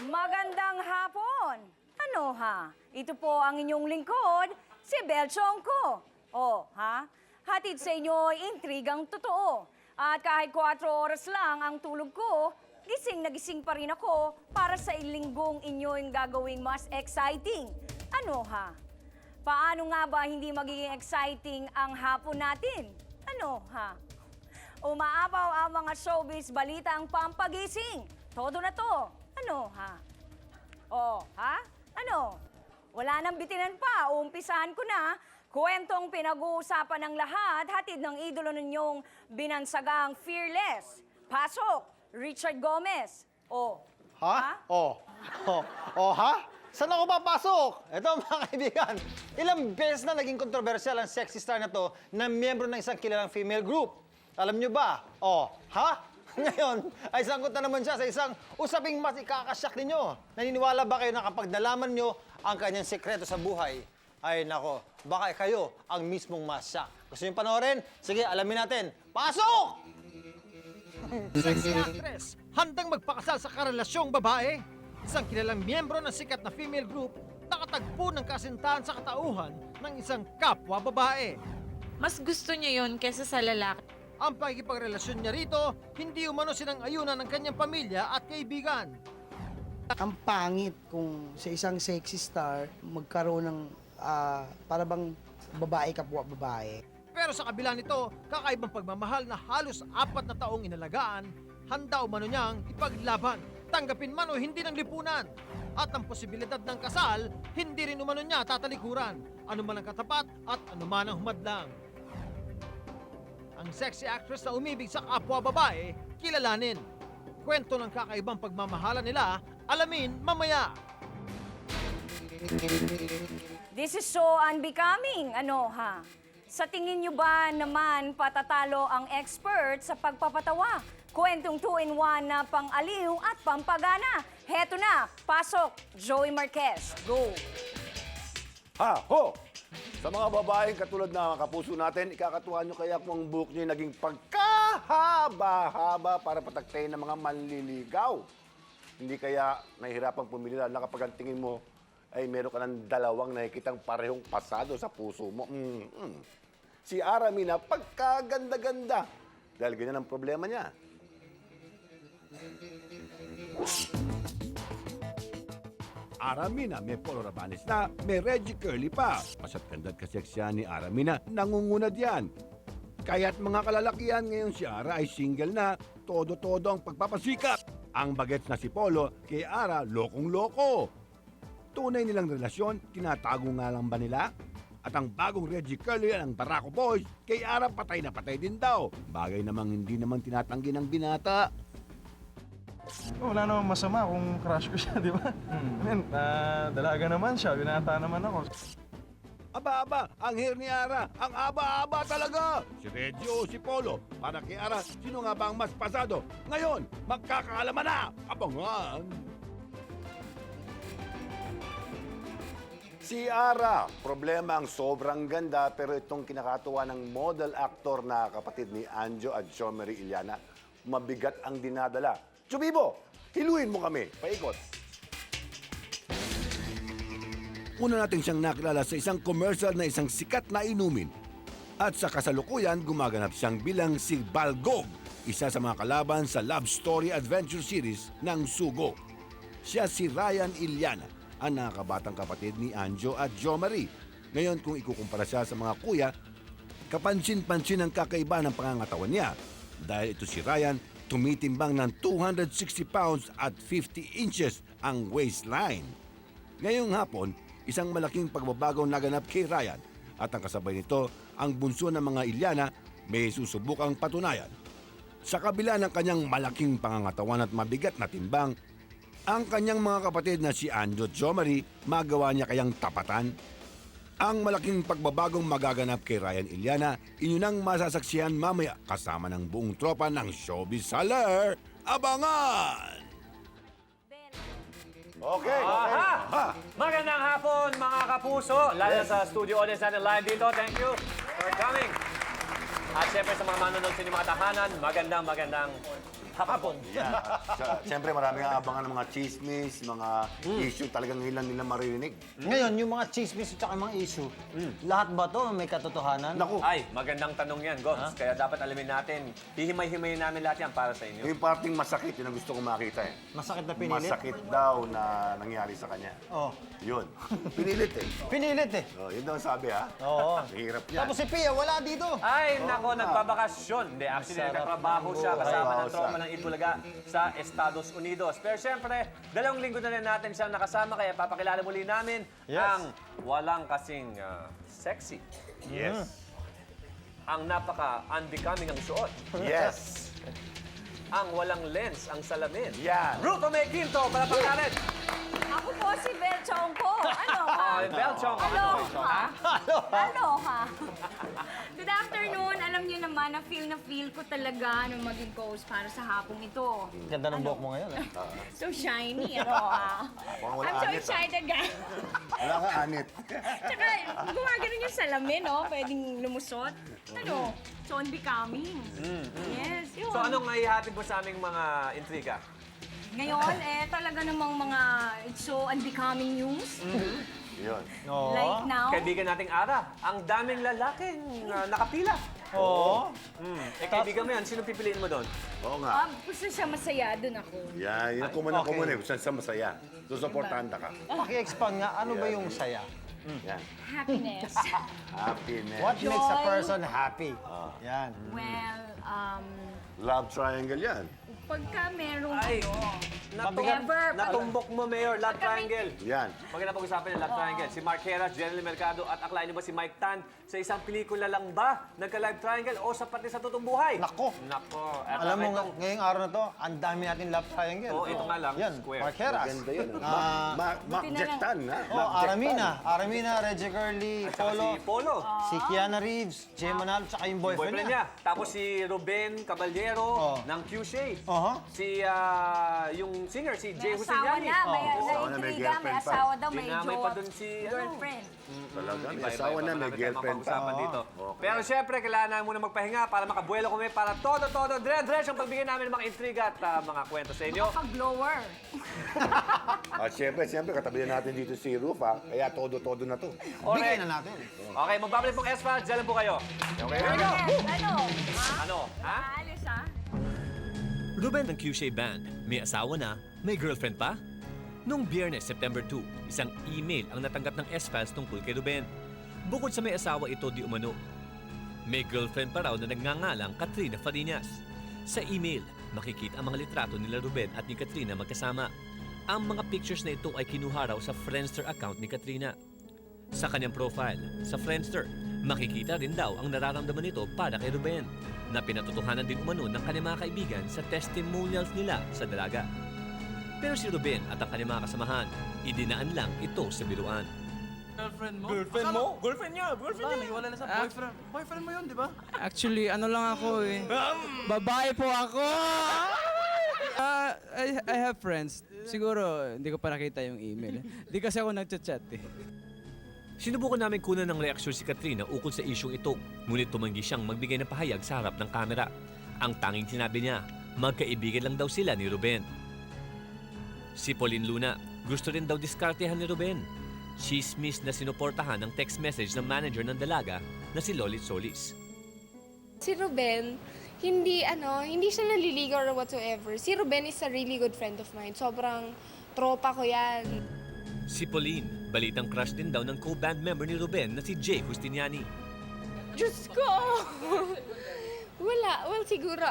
Magandang hapon! Ano ha? Ito po ang inyong lingkod, si Belchong ko. Oh, ha? Hatid sa inyo ay intrigang totoo. At kahit 4 oras lang ang tulog ko, gising na gising pa rin ako para sa linggong inyong gagawing mas exciting. Ano ha? Paano nga ba hindi magiging exciting ang hapon natin? Ano ha? Umaapaw ang mga showbiz balita ang pampagising. Todo na to. Ano ha? Oh, ha? Ano? Wala nang bitinan pa. Uumpisahan ko na. Kwentong pinag-uusapan ng lahat, hatid ng idolo ninyong binansagang Fearless. Pasok, Richard Gomez. Oh. Ha? Oh. Oh. Oh, ha? Saan ako papasok? Ito mga kaibigan, ilang beses na naging kontrobersyal ang sexy star na to na miyembro ng isang kilalang female group. Alam nyo ba? Oh, ha? Ngayon, ay sangkot na naman siya sa isang usaping mas ikakasyak ninyo. Naniniwala ba kayo na kapag nalaman nyo ang kanyang sekreto sa buhay, ay nako, baka kayo ang mismong masyak. Gusto nyo panoorin? Sige, alamin natin. Pasok! Sexy actress, handang magpakasal sa karelasyong babae. Isang kilalang miyembro ng sikat na female group, nakatagpo ng kasintahan sa katauhan ng isang kapwa babae. Mas gusto niya yon kesa sa lalaki. Ang pakikipagrelasyon niya rito, hindi umano sinang-ayunan ng kanyang pamilya at kaibigan. Ang pangit kung sa isang sexy star magkaroon ng para bang babae kapwa babae. Pero sa kabila nito, kakaibang pagmamahal na halos 4 na taong inalagaan, handa umano niyang ipaglaban, tanggapin man o hindi ng lipunan. At ang posibilidad ng kasal, hindi rin umano niya tatalikuran, anuman ang katapat at anuman ang humadlang. Ang sexy actress na umibig sa kapwa babae, kilalanin. Kwento ng kakaibang pagmamahala nila, alamin mamaya. This is so unbecoming. Ano ha? Sa tingin nyo ba naman patatalo ang expert sa pagpapatawa? Kwentong 2-in-1 na pang-aliw at pampagana. Heto na, pasok, Joey Marquez. Go! Ha, ho! Sa mga babaeng katulad na kapuso natin, ikakatuwa nyo kaya kung ang buhok nyo naging pagkahaba-haba para pataktayin ng mga manliligaw. Hindi kaya nahihirapang pumili lalo na kapag ang tingin mo ay meron ka ng dalawang nakikitang parehong pasado sa puso mo. Si Aramina, pagkaganda-ganda. Dahil ganyan ang problema niya. Aramina may Polo Rabannes na, may Reggie Curly pa. Masat gandad kaseksyan ni Aramina, nangungunad yan. Kaya't mga kalalakihan ngayon si Ara ay single na, todo-todo ang pagpapasikat. Ang bagets na si Polo, kay Ara, lokong-loko. Tunay nilang relasyon, tinatago nga lang ba nila? At ang bagong Reggie Curly ang Barako Boys, kay Ara patay na patay din daw. Bagay namang hindi naman tinatanggi ng binata. Wala namang masama kung crush ko siya, di ba? Dalaga naman siya, binata naman ako. Aba, ang hair ni Ara, ang aba-aba talaga. Si Reggie o si Polo, para kay Ara, sino nga ba ang mas pasado? Ngayon, magkakaalaman na! Abangan! Si Ara, problema ang sobrang ganda pero itong kinakatuwa ng model actor na kapatid ni Anjo at Jomari Iliana, mabigat ang dinadala. Chubibo, hiluin mo kami. Paikot. Una natin siyang nakilala sa isang commercial na isang sikat na inumin. At sa kasalukuyan, gumaganap siyang bilang si Balgog, isa sa mga kalaban sa love story adventure series ng Sugo. Siya si Ryan Iliana, ang nakakabatang kapatid ni Anjo at Jomari. Ngayon kung ikukumpara siya sa mga kuya, kapansin-pansin ang kakaiba ng pangangatawan niya. Dahil ito si Ryan, tumitimbang ng 260 pounds at 50 inches ang waistline. Ngayong hapon, isang malaking pagbabagong naganap kay Ryan at ang kasabay nito, ang bunso ng mga Iliana may susubukang patunayan. Sa kabila ng kanyang malaking pangangatawan at mabigat na timbang, ang kanyang mga kapatid na si Anjo at Jomari, magawa niya kayang tapatan? Ang malaking pagbabagong magaganap kay Ryan Iliana, inyo nang masasaksihan mamaya kasama ng buong tropa ng Showbiz Haller. Abangan! Okay. Aha! Magandang hapon mga kapuso, lalo sa studio audience natin live dito. Thank you for coming. At siyempre sa mga manonood sa inyong mga tahanan, magandang hapon. Yeah. Siyempre, marami nga abangan ng mga chismis, mga issue talagang ngayon lang nila maririnig. Ngayon, yung mga chismis at saka mga issue, lahat ba to may katotohanan? Naku, Ay, magandang tanong yan, Goms. Kaya dapat alamin natin, hihimay-himayin namin lahat yan para sa inyo. yung parting masakit, yun ang gusto kong makita eh. Masakit na pinilit? Masakit daw na nangyari sa kanya. Oh. Yun. Pinilit eh. Pinilit eh. Oh, yun daw ang sabi ha. Oo. Mahirap yan. Tapos si Pia, wala dito. Ay, nako, nagbabakasyon. Hindi, actually, nagtatrabaho siya kasama ng Trabaho tropa ng Itbulaga sa Estados Unidos. Pero siyempre, 2 linggo na rin natin siyang nakasama, kaya papakilala muli namin Yes. ang walang kasing sexy. Yes. Ang napaka-unbecoming ang suot. Yes. Ang walang lens ang salamin. Yan. Ruto May Quinto, palapakita natin. Ako po si Bel Chongko. Ano ha? Oh, Belchong. Aloha. Aloha. Good afternoon. Alam niyo naman na feel ko talaga nung maging host para sa hapong ito. Ganda ng buhok mo ngayon eh. So shiny, Aloha. Mukhang wala I'm so anit, excited, guys. Wala ka anit. Tsaka, gumagano yung salamin, no? Pwedeng lumusot. Ano? So unbecoming. Yes, yun. So anong ihahatid mo sa aming mga intriga? Ngayon, talaga namang mga it's so unbecoming news. Yun. Oo. Like now. Kaibigan nating Ara, ang daming lalaking nakapila. Oo. Kaibigan mo yan, sino pipiliin mo doon? Oo nga. Gusto siya masaya, dun ako. Yan, yun ang kuman Okay. eh. Kung saan sa masaya. Susuportahan ka. Paki-expand nga, ano ba yung saya? Yan. Happiness. Happiness. What makes a Joy. person happy? Yan. Well, Love triangle yan. pagka merong Ay. Ever. Natumbok mo, Mayor, Love Triangle. Yan. Maganda pag-usapan yung Love Triangle. Si Mark Heras, Jenny Mercado, at akalain niyo ba si Mike Tan sa isang pelikula lang ba nagka-Live Triangle o sa pati sa totoong buhay? Nako. Nako. At Alam mo, itong- ngayong araw na to, ang dami natin love triangle. Oo, ito nga lang, Yan, square. Mark Heras. Maganda yun. Ah, Mark na Jack lang. Tan, ha? Oh, Mark Jack Aramina. Tan. Aramina, Reggie Curly, at saka Polo, si Polo. si Kiana Reeves, Jay Manalo, tsaka yung boyfriend, Boyfriend niya. Tapos si Ruben Caballero Oh. ng Q-Shade. Aha. Si, yung singer, si Jay may asawa Husseiniani. na, may asawa na, may intriga, may girlfriend pa. asawa daw, may Dinamay pa dun si, girlfriend. Talaga, may Iba-iba, asawa na, may marami tayong girlfriend pa. mapag-usapan dito. Okay. Pero syempre, kailangan namin muna magpahinga para makabuelo kami para todo, dire-diretso ang pagbigay namin ng mga intriga at mga kwento sa inyo. Pag-blower. At syempre, katabi na natin dito si Roof, ha? Kaya todo-todo na to. Bigay na natin. Okay, magbabalik pong S-Files. Diyan lang po kayo. Okay? Ano? Ano? Ha? Alis ha? Ruben ng QC Band, may asawa na, may girlfriend pa? Noong Biyernes, September 2, isang email ang natanggap ng S-Files tungkol kay Ruben. Bukod sa may asawa ito di umano, may girlfriend pa raw na nagngangalang Katrina Farinas. Sa email, makikita ang mga litrato nila Ruben at ni Katrina magkasama. Ang mga pictures na ito ay kinuha raw sa Friendster account ni Katrina. Sa kanyang profile, sa Friendster, makikita rin daw ang nararamdaman nito para kay Ruben, na pinatotohanan din umano ng kanyang mga kaibigan sa testimonials nila sa dalaga. Pero si Ruben at ang kanyang mga kasamahan, idinaan lang ito sa biruan. Actually, ano lang ako eh. Babae po ako! I have friends. Siguro, hindi ko pa nakita yung email. Hindi kasi ako nagchat-chat eh. Sinubukan namin kunan ng reaksyon si Katrina ukol sa isyong ito, ngunit tumanggi siyang magbigay ng pahayag sa harap ng kamera. Ang tanging sinabi niya, magkaibigan lang daw sila ni Ruben. Si Pauline Luna, gusto rin daw diskartehan ni Ruben. Chismis na sinuportahan ng text message ng manager ng dalaga na si Lolit Solis. Si Ruben, hindi siya naliligaw or whatsoever. Si Ruben is a really good friend of mine. Sobrang tropa ko yan. Si Pauline, balitang crush din daw ng co-band member ni Ruben na si Jay Hustiniani. Diyos ko! Wala. Well, siguro,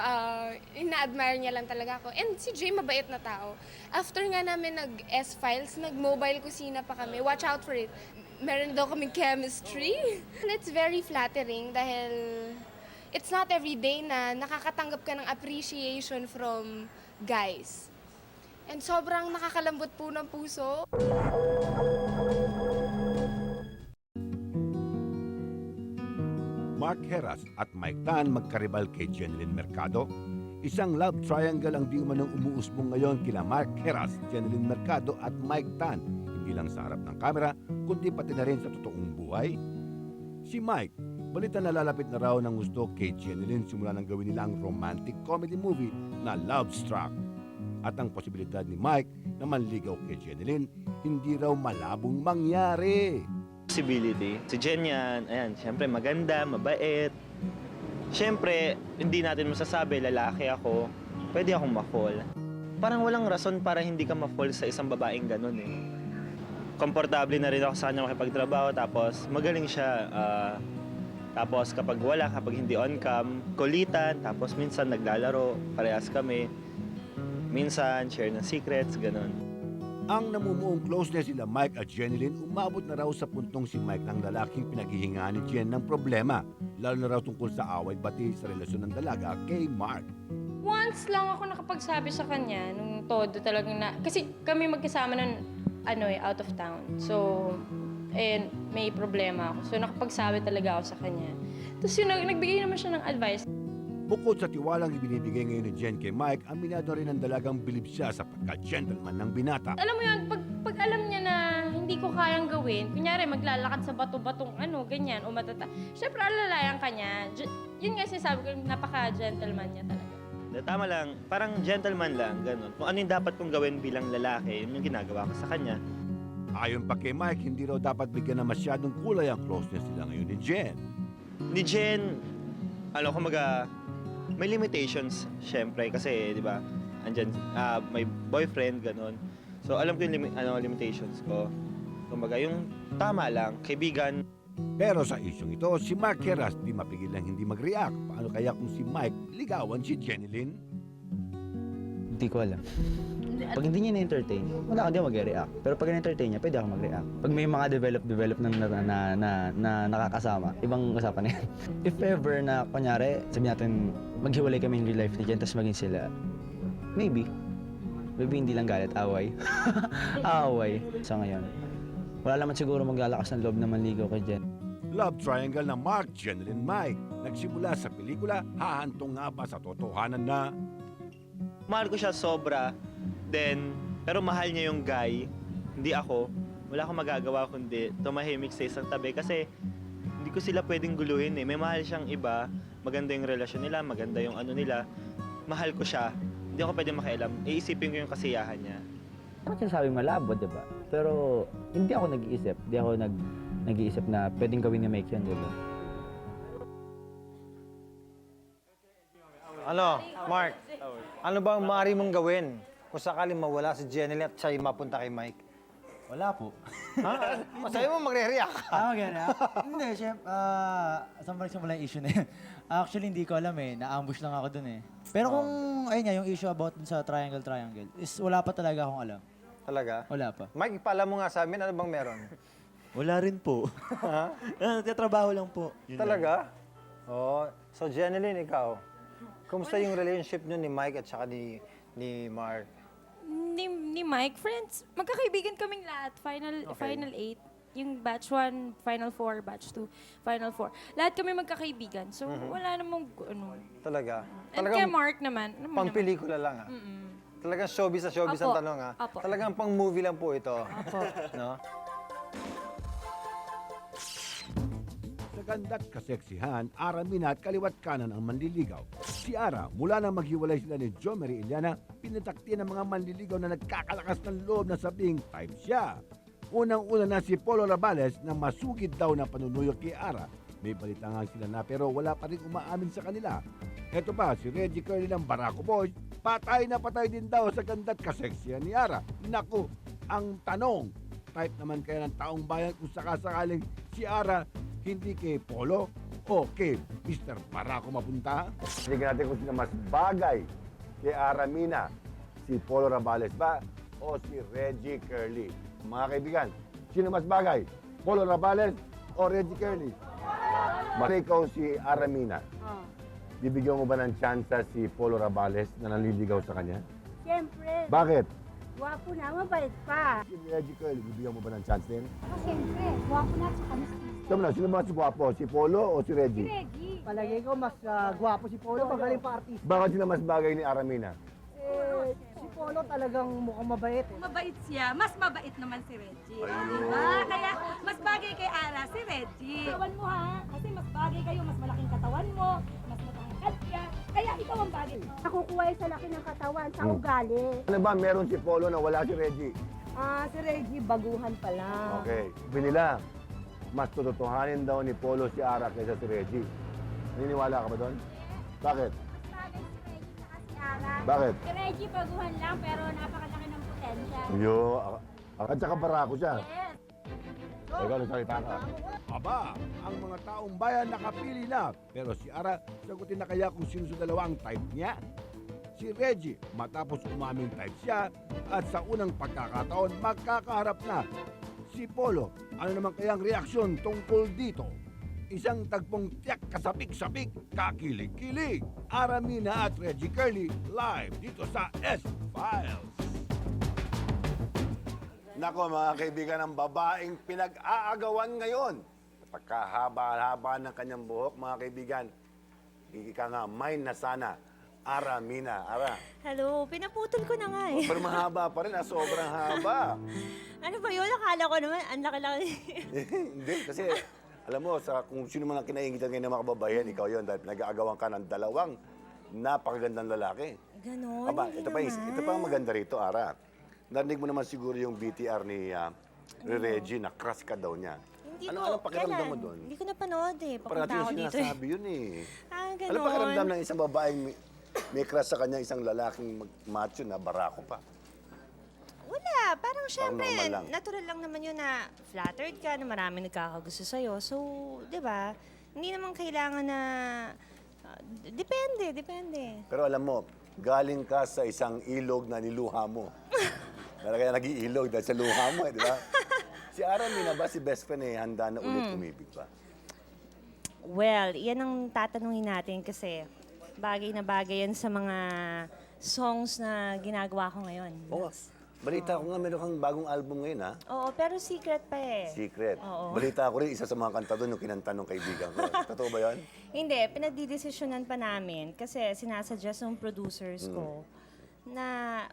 ina-admire niya lang talaga ako. And si Jay, mabait na tao. After nga namin nag-S-Files, nag-mobile kusina pa kami. Watch out for it. Meron daw kaming chemistry. And it's very flattering dahil it's not every day na nakakatanggap ka ng appreciation from guys. And sobrang nakakalambot po ng puso. Mark Heras at Mike Tan magkaribal kay Jeneline Mercado. Isang love triangle ang di umanong umuusbong ngayon kina Mark Heras, Jeneline Mercado at Mike Tan. Hindi lang sa harap ng kamera, kundi pati na rin sa totoong buhay. Si Mike, Balita na lalapit na raw ng gusto kay Jeneline simula nang gawin nila ang romantic comedy movie na Love Struck. At ang posibilidad ni Mike na manligaw kay Jeneline hindi raw malabong mangyari. Possibility. Si Jen yan, ayan, siyempre maganda, mabait. Siyempre, hindi natin masasabi, lalaki ako, pwede akong ma-fall. Parang walang rason para hindi ka ma-fall sa isang babaeng ganun eh. Komportable na rin ako sa kanya makipagtrabaho, tapos magaling siya. Tapos kapag wala, kapag hindi on-cam, kulitan, tapos minsan naglalaro, parehas kami. Minsan, share ng secrets, ganun. Ang namumuong closeness sila Mike at Jeneline umabot na raw sa puntong si Mike ng lalaking pinaghihingaan ni Jen ng problema, lalo na raw tungkol sa away-bati sa relasyon ng dalaga kay Mark. Once lang ako nakapagsabi sa kanya, nung todo talagang na... Kasi kami magkasama nun, out of town. So, may problema ako. So, nakapagsabi talaga ako sa kanya. Tapos yun, nagbigay naman siya ng advice. Bukod sa tiwalang ibinibigay ngayon ni Jen kay Mike, aminado rin ang dalagang bilib siya sa pagka-gentleman ng binata. Alam mo yun, pag alam niya na hindi ko kayang gawin, kunyari maglalakad sa bato-batong ganyan, o matata. Siyempre, alalayan ka niya. Yun nga sinasabi ko, napaka-gentleman niya talaga. Tama lang, parang gentleman lang, ganun. Kung ano yung dapat kong gawin bilang lalaki, yun yung ginagawa ko sa kanya. Ayon pa kay Mike, hindi raw dapat bigyan na masyadong kulay ang closeness nila ngayon ni Jen. Ni Jen, may limitations, syempre, kasi, di ba, andyan, may boyfriend, ganun. So, alam ko yung limitations ko. Kumbaga, yung tama lang, kaibigan. Pero sa isyong ito, si Mark Heras di mapigil lang hindi mag-react. Paano kaya kung si Mike ligawan si Jeneline? Hindi ko alam. Pag hindi niya na-entertain, wala ka di mag-react. Pero pag na-entertain niya, pwede ako mag-react. Pag may mga develop na nakakasama, ibang usapan na yan. If ever na, kunyari, sabi natin, maghiwalay kami in real life ni Jen, tapos maging sila, maybe. Maybe hindi lang galit, away. Away. Sa ngayon, wala naman siguro maglalakas ng loob na manligaw kay Jen. Love triangle na Mark, Jeneline, Mike. Nagsimula sa pelikula, hahantong nga ba sa totohanan na Mahal ko siya sobra, pero mahal niya yung guy, hindi ako. Wala akong magagawa kundi tumahimik sa isang tabi kasi hindi ko sila pwedeng guluhin eh. May mahal siyang iba, maganda yung relasyon nila, maganda yung nila. Mahal ko siya, hindi ako pwedeng makialam. Iisipin ko yung kasiyahan niya. Ano sinasabing malabo, di ba? Pero hindi ako nag-iisip. Hindi ako nag-iisip na pwedeng gawin ni Mike yan, di ba? Mark? Ano bang maaari mong gawin kung sakaling mawala si Jeneline at siya mapunta kay Mike? Wala po. Ha? Masaya mo magre-react ka. Ganyan. Hindi, syempre, saan ba nagsimula yung issue na yun? Actually, hindi ko alam eh. Na-ambush lang ako dun eh. Pero kung, ayun nga, yung issue about dun sa triangle, is wala pa talaga akong alam. Talaga? Wala pa. Mike, ipaalam mo nga sa amin, ano bang meron? Wala rin po. Ha? Nagtatrabaho lang po. Talaga? Oh, so Jeneline, ikaw, kumusta yung relationship nyo ni Mike at saka ni Mark? Ni Mike, friends, magkakaibigan kaming lahat. Final 8. Yung batch 1, final 4, batch 2, final 4. Lahat kami magkakaibigan. So, wala namang Talaga? And kay Mark naman. Pang pelikula lang, ha? Talagang showbiz ang Apo. tanong, ha? Apo. Talagang pang movie lang po ito. Opo. No? Sa ganda at kaseksihan, Aramina at kaliwat kanan ang manliligaw. Si Ara, mula nang maghiwalay sila ni Jo Mary Iliana, pinatakti ng mga manliligaw na nagkakalakas ng loob na sabing type siya. Unang-una na si Polo Rabales na masugid daw na panunuyok kay Ara. May balita nga sila na pero wala pa rin umaamin sa kanila. Eto pa, si Reggie Curly ng Barako Boys, patay na patay din daw sa ganda at kaseksihan ni Ara. Naku, ang tanong, type naman kaya ng taong bayan kung sakasakaling si Ara hindi kay Polo o kay Mr. Barako mapunta? Tingnan natin kung sino mas bagay kay Aramina. Si Polo Rabales ba o si Reggie Curly? Mga kaibigan, sino mas bagay? Polo Rabales o Reggie Curly? Mas ikaw si Aramina. Bibigyan mo ba ng tsansa si Polo Rabales na nanliligaw sa kanya? Siyempre. Bakit? Gwapo na, mabait pa. Si Reggie Curly, bibigyan mo ba ng chance din? Siyempre, gwapo na sa kamusta. Sino mas gwapo? Si Polo o si Reggie? Reggie. Palagay ko mas gwapo si Polo, magaling pa artist. Bakit sila mas bagay ni Aramina? Si Polo talagang mukhang mabait eh. Mabait siya. Mas mabait naman si Reggie. Ayun. Diba? Kaya mas bagay kay Ara si Reggie. Katawan mo ha. Kasi mas bagay kayo. Mas malaking katawan mo. Mas matangkad siya. Kaya ikaw ang bagay. Nakukuha sa laki ng katawan, sa ugali. Ano ba, meron si Polo na wala si Reggie? Si Reggie, baguhan pa lang. Okay. Binila, mas tututuhanin daw ni Polo si Ara kaysa si Reggie. Naniniwala ka ba doon? Bakit? Bakit? Si Reggie, baguhan lang pero napakalaki ng potential. Yo, at saka barako siya. Yes. Ikaw, nagsalita ka. Aba, ang mga taong bayan nakapili na. Pero si Ara, sagutin na kaya kung sino sa dalawa ang type niya? Si Reggie, matapos umaming type siya, at sa unang pagkakataon, magkakaharap na. Si Polo, ano naman kayang reaksyon tungkol dito? Isang tagpong tiyak kasabik-sabik, kakilig-kilig. Aramina at Reggie Curly, live dito sa S-Files. Nako mga kaibigan, ang babaeng pinag-aagawan ngayon. Pagkahaba-haba ng kanyang buhok, mga kaibigan. Ika nga, mine na sana. Ara, Mina, Ara. Hello, pinaputol ko na nga eh. Pero mahaba pa rin, sobrang haba. Ano ba yun? Akala ko naman, ang laki-laki. Hindi, kasi alam mo, kung sino man ang kinaingitan ngayon ng mga kababayan, ikaw yun, dahil pinag-aagawan ka ng dalawang napakagandang lalaki. Ganon, Aba, hindi ito pa ang maganda rito, Ara. Narinig mo naman siguro yung BTR ni Reggie na crush ka daw niya. Hindi Anong pakiramdam mo doon? Hindi ko napanood eh. Parang Papunta ako natin yung dito eh. sinasabi yun eh. Ganon. Ano pakiramdam ng isang babaeng may crush sa kanya, isang lalaking macho na barako pa? Wala. Parang syempre, normal lang. natural lang naman yun na flattered ka, na maraming nagkakagusto sa'yo. So, di ba? Hindi naman kailangan na... depende. Pero alam mo, galing ka sa isang ilog na niluha mo. Kaya nag-iilog dahil sa luha mo eh, di ba? Si Aramina ba, si best friend eh, handa na ulit umibig pa? Well, yan ang tatanungin natin kasi bagay na bagay yan sa mga songs na ginagawa ko ngayon. Oo. Balita ko nga, meron kang bagong album ngayon, ha? Oo, pero secret pa eh. Secret. Oo. Balita ko rin, isa sa mga kanta doon, yung kinanta ng kaibigan ko. Totoo ba yan? Hindi, pinagdidesisyonan pa namin kasi sinasuggest ng producers ko na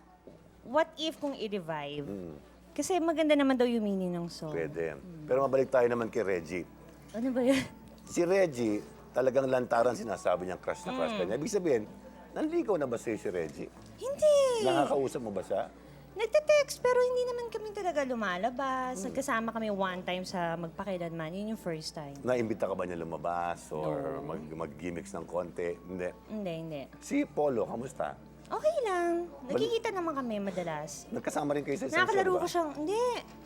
what if kung i-revive? Kasi maganda naman daw yung meaning ng song. Pwede. Pero mabalik tayo naman kay Reggie. Ano ba yun? Si Reggie, talagang lantaran sinasabi niyang crush na crush ka niya. Ibig sabihin, nanligaw na ba sa'yo si Reggie? Hindi! Nakakausap mo ba siya? Nagte-text pero hindi naman kami talaga lumalabas. Nagkasama kami one time sa magpakailanman. Yun yung first time. Naimbita ka ba niya lumabas or mag-gimmicks ng konti? Hindi. Hindi. Si Polo, kamusta? Okay lang. Nagkikita naman kami madalas. Nagkasama rin kayo sa isang Nakakalaro show ba? ko siyang, hindi.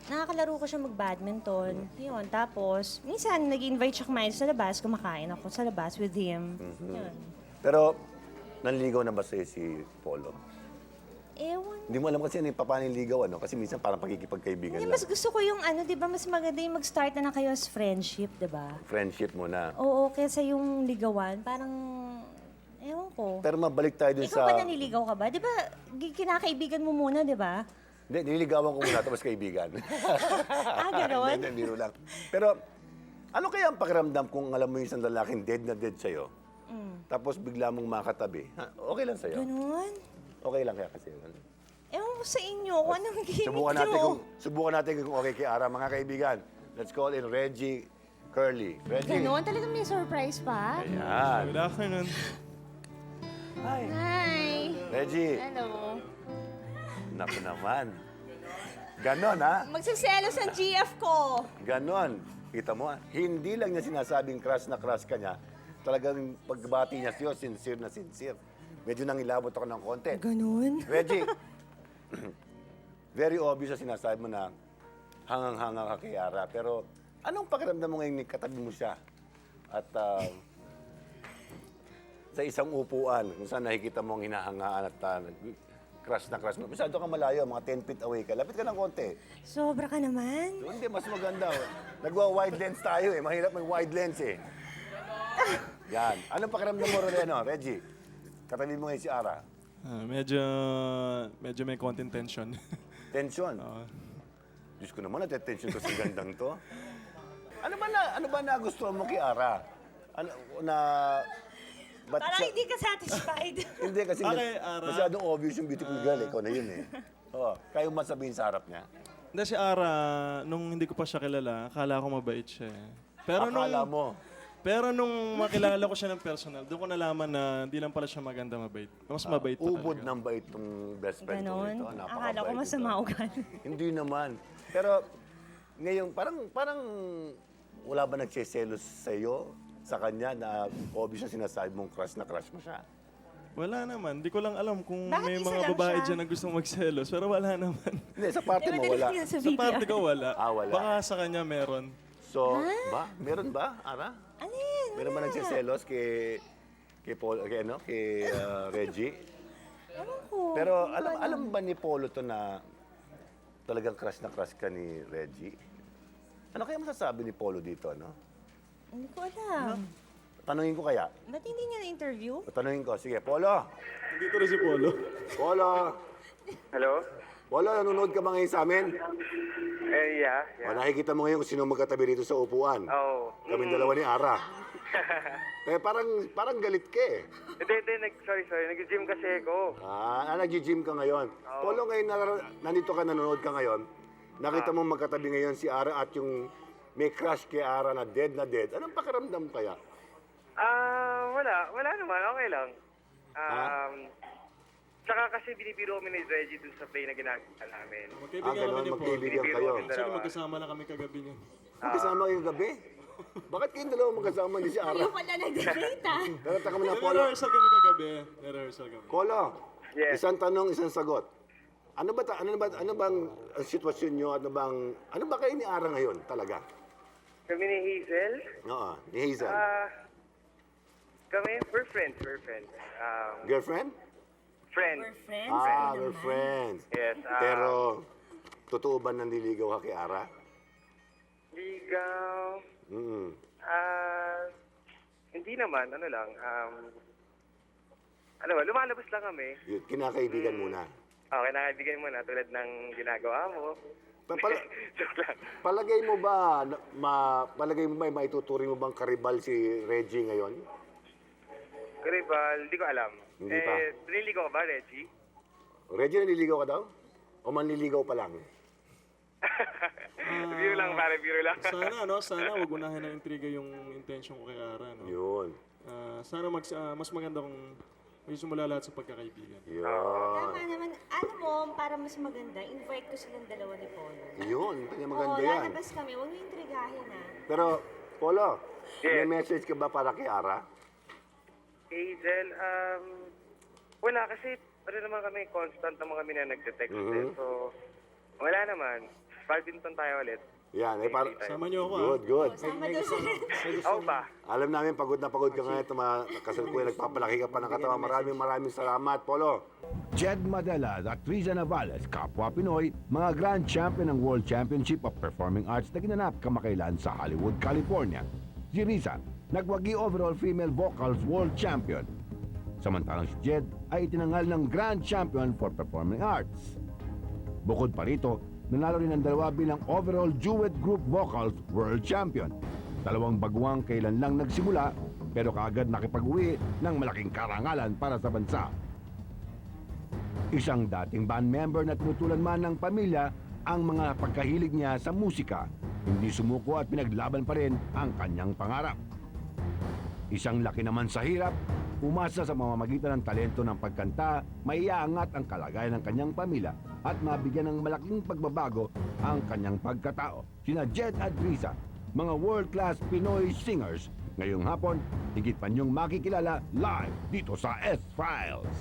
Nakakalaro ko siyang mag-badminton. Yun, tapos, minsan nag-invite siya kumain sa labas, kumakain ako sa labas with him. Yun. Pero, nanligaw na ba sa'yo si Polo? Ewan. Hindi mo alam kasi ano yung papaniligaw, ano? Kasi minsan parang pagkikipagkaibigan Hindi, lang. mas gusto ko yung di ba, mas maganda yung mag-start na kayo as friendship, di ba? Friendship muna. Oo, kesa yung ligawan, parang, ewan ko. Pero mabalik tayo dun Ikaw sa... ba naniligaw ka ba? Di ba, kinakaibigan mo muna, di ba? Hindi, nililigawan ko muna tapos kaibigan. Ganon? Hindi, biro lang. Pero, ano kaya ang pakiramdam kung alam mo yung isang lalaking dead na dead sa'yo? Tapos bigla mong makatabi. Ha? Okay lang sa'yo? Ganon? Okay lang kaya kasi. Ewan ko sa inyo, kung anong gimmick Subukan natin kung okay kay Ara. Mga kaibigan, let's call in Reggie Curly. Reggie. Ganon? Talagang may surprise pa? Ayan. Good afternoon. Hi. Hi! Reggie. Hello. Naku naman. Ganon, ha? Magsiselos ang GF ko. Ganon. Kita mo, hindi lang niya sinasabing crush na crush ka niya. Talagang pagbati niya sa'yo, sincere na sincere. Medyo nangilabot ako ng konti. Ganon? Reggie, very obvious na sinasabi mo na hangang-hanga ka kay Ara. Pero anong pakiramdam mo ngayon katabi mo siya? At sa isang upuan, kung saan nakikita mo ang hinahangaan at crush na crush mo. Masyado kang malayo, mga 10 feet away ka. Lapit ka ng konti. Sobra ka naman. Hindi, mas maganda. Nagwa-wide lens tayo eh. Mahirap mag-wide lens eh. Yan. Anong pakiramdam mo, Reggie? Katabi mo ngayon si Ara. Medyo may konting tension. Tension? Diyos ko naman, natetension ko sa gandang to. Ano ba nagustuhan mo kay Ara? Parang hindi ka satisfied. Hindi kasi Okay, Ara. masyadong obvious yung beautiful girl. Ikaw na yun eh. Oo, kayo masabihin sa harap niya. Hindi, si Ara, nung hindi ko pa siya kilala, akala ko mabait siya. Pero Akala mo. Pero nung makilala ko siya ng personal, doon ko nalaman na hindi lang pala siya maganda mabait. Mas mabait pa Ubod talaga. ng bait tong best friend ko Ganon. nito. Akala ko masama ugali. Hindi naman. Pero ngayon, parang wala ba nagsiselos sa'yo, sa kanya, na obvious na sinasabi mong crush na crush mo siya? Wala naman. Di ko lang alam kung Bakit may isa mga lang babae siya? dyan na gustong magselos. Pero wala naman. Hindi, sa party mo wala. Sa party ko wala. Wala. Baka sa kanya meron. So, meron ba, Ara? Alin? Meron ba nagsiselos kay Paul, kay Reggie? Ewan ko. Pero alam ba ni Polo to na talagang crush na crush ka ni Reggie? Ano kaya masasabi ni Polo dito, ano? Hindi ko alam. Tanungin ko kaya. Ba't hindi niya na-interview? Tanungin ko. Sige, Polo. Dito rin si Polo. Polo. Hello? Polo, nanonood ka ba ngayon sa amin? Yeah. O, nakikita mo ngayon kung sino magkatabi rito sa upuan. Oo. Kaming dalawa ni Ara. Parang galit ka eh. Hindi, sorry. Nag-gym kasi ako. Nag-gym ka ngayon. Polo, ngayon nandito ka, nanonood ka ngayon. Nakita mo magkatabi ngayon si Ara at yung may crush kay Ara na dead. Anong pakiramdam kaya? Wala naman. Okay lang. Tsaka kasi binibiro kami ni Reggie dun sa play na ginagawa namin. Magkaibigan kami ni Paul. Magkaibigan kayo. Actually, magkasama lang kami kagabi niya. Magkasama kayong gabi? Bakit kayong dalawa magkasama ni si Ara? Yung pala nag-date ah. Pero taka mo na, Polo. Rehearsal kami kagabi. Rehearsal kami. Polo, Yes. isang tanong, isang sagot. Ano bang ang sitwasyon nyo? Ano ba kayo ni Ara ngayon talaga? Kami ni Hazel. Oo, ni Hazel. We're friends. Girlfriend? Friends. We're friends? We're friends. Yes. Pero, totoo ba nanliligaw ka kay Ara? Ligaw. Hindi naman. Ano lang. Lumalabas lang kami. Kinakaibigan muna. Okay, nakaibigan mo na tulad ng ginagawa mo. Joke lang. Palagay mo ba, maituturing mo bang karibal si Reggie ngayon? Karibal, di ko alam. Hindi pa. Nililigaw ka ba, Reggie? Reggie, nanliligaw ka daw? O manliligaw pa lang? Biro lang, pare, biro lang. Sana wag unahin ng intriga yung intention ko kay Ara, no? Yun. Sana mas maganda kung magsimula lahat sa pagkakaibigan. Yun. Tama naman. Alam mo, para mas maganda, invite ko silang dalawa ni Polo. Yun, maganda yan. Lalabas kami. Huwag niyo intrigahin ha. Pero, Polo, Yes. may message ka ba para kay Ara? Hazel, wala kasi, naman kami, constant naman kami na nagte-text. So, wala naman. Badminton tayo ulit. Yan, Sama niyo ako, Good. Sama daw sila. Ako ba? Alam namin, pagod na pagod ka ngayon. Kasalukuyan, nagpapalaki ka pa ng katawan. Maraming salamat, Polo. Jed Madela at Riza Navales, kapwa Pinoy, mga Grand Champion ng World Championship of Performing Arts na ginanap kamakailan sa Hollywood, California. Si Riza, nagwagi overall female vocals World Champion. Samantalang si Jed ay itinanghal ng Grand Champion for Performing Arts. Bukod pa rito, nanalo rin ang dalawa bilang overall duet group vocals World Champion. Dalawang baguang kailan lang nagsimula pero kaagad nakipag-uwi ng malaking karangalan para sa bansa. Isang dating band member na tinutulan man ng pamilya ang mga pagkahilig niya sa musika. Hindi sumuko at pinaglaban pa rin ang kanyang pangarap. Isang laki naman sa hirap, umasa sa mamamagitan ng talento ng pagkanta, maiaangat ang kalagayan ng kanyang pamilya at mabigyan ng malaking pagbabago ang kanyang pagkatao. Sina Jed at Riza, mga world-class Pinoy singers. Ngayong hapon, higit pa niyong makikilala live dito sa S-Files.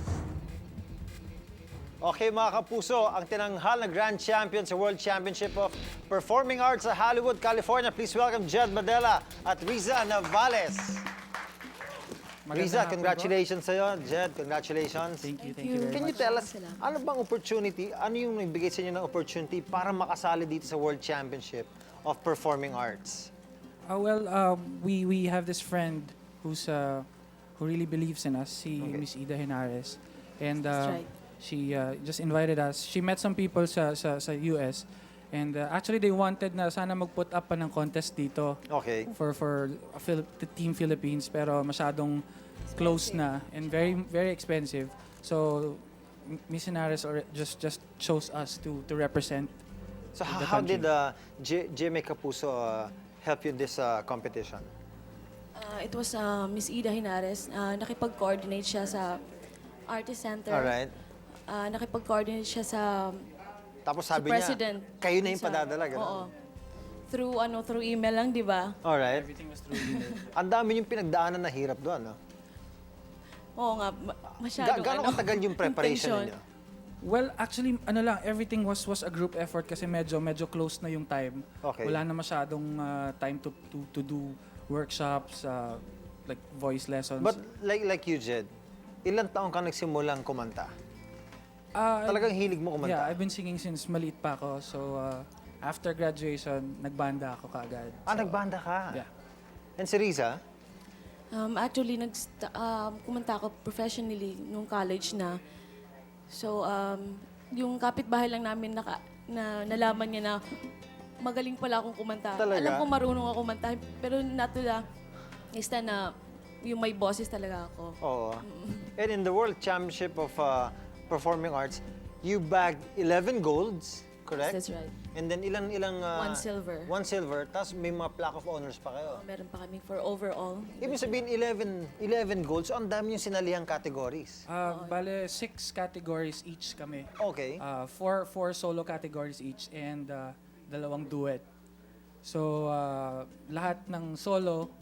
Okay mga kapuso, ang tinanghal na Grand Champion sa World Championship of Performing Arts sa Hollywood, California. Please welcome Jed Madela at Riza Navales. Riza, congratulations sa'yo. Jed, congratulations. Thank you very much. Can you tell us, ano bang opportunity, ano yung nagbigay sa inyo ng opportunity para makasali dito sa World Championship of Performing Arts? We have this friend who really believes in us, si Miss Ida Henares. And she just invited us. She met some people sa US. And actually, they wanted na sana mag-put up pa ng contest dito Okay. for the Team Philippines. Pero masyadong close na and very very expensive. So Miss Henares just chose us to represent. So the how country. did GMA Kapuso help you in this competition? It was Miss Ida Henares. Nakipag-coordinate siya sa Artist Center. Alright. Nakipag-coordinate siya sa Tapos sa sabi niya, President. kayo na yung Sa- padadala, gano'n? Oo. Through email lang, di ba? Alright. Everything was through email. Ang dami yung pinagdaanan na hirap doon, no? Oo nga, masyadong Gano'ng katagal yung preparation intention. ninyo? Well, actually, everything was a group effort kasi medyo close na yung time. Okay. Wala na masyadong time to do workshops, like voice lessons. But like you, Jed, ilang taong ka nagsimulang kumanta? Talagang hilig mo kumanta? Yeah, I've been singing since maliit pa ako. So, after graduation, nagbanda ako kaagad. Nagbanda ka? Yeah. And si Riza? Actually, kumanta ako professionally nung college na. So, yung kapitbahay lang namin na nalaman niya na magaling pala akong kumanta. Talaga? Alam ko marunong ako kumanta, pero not to the extent na yung may boses talaga ako. Oo. And in the World Championship of Performing Arts, you bagged 11 golds, correct? That's right. And then ilang 1 silver. 1 silver, tapos may mga plaque of honors pa kayo. Meron pa kami for overall. Ibig sabihin 11 golds, so ang dami yung sinalihang categories. Bale, 6 categories each kami. Okay. 4 solo categories each and 2 duet. So, lahat ng solo,